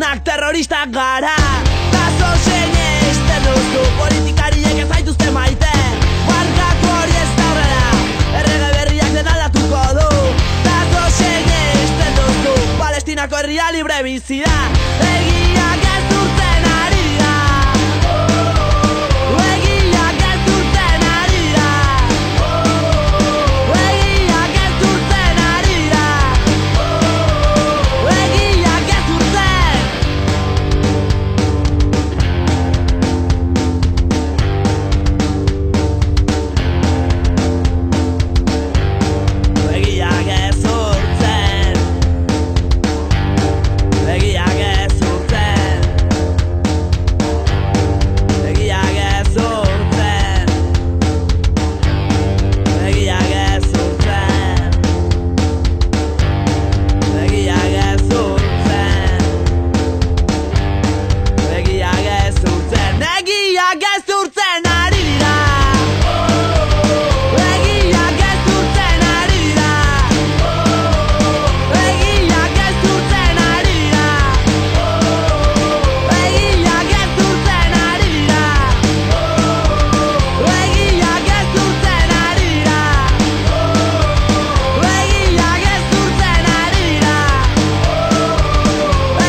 Denak terroristak gara. Kaso sinisten duzu, politikariek ez zaituzte maite. Barkatu hori ez da aurrera, errege berriak den aldatuko du. Kaso sinisten duzu, Palestinako herria libre bizi da. Egiak ez duten ari da. Egiak ez duten ari da. Egiak ez duten ari da. Egiak ez duten. Egiak ez duten. Egiak ez duten. Egiak ez duten. Egiak ez duten. Egiak ez duten. Egiak ez duten. Egiak ez duten ari dira. Egiak ez duten ari dira. Egiak ez duten ari dira. Egiak ez duten ari dira. Egiak ez duten ari dira. Egiak ez duten ari dira.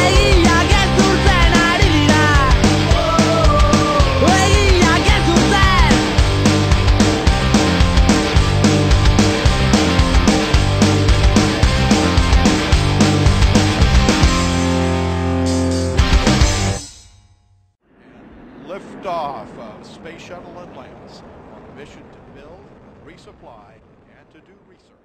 Egiak ez duten ari dira. Egiak ez duten. Liftoff of Space Shuttle Atlantis on a mission to build, resupply, and to do research.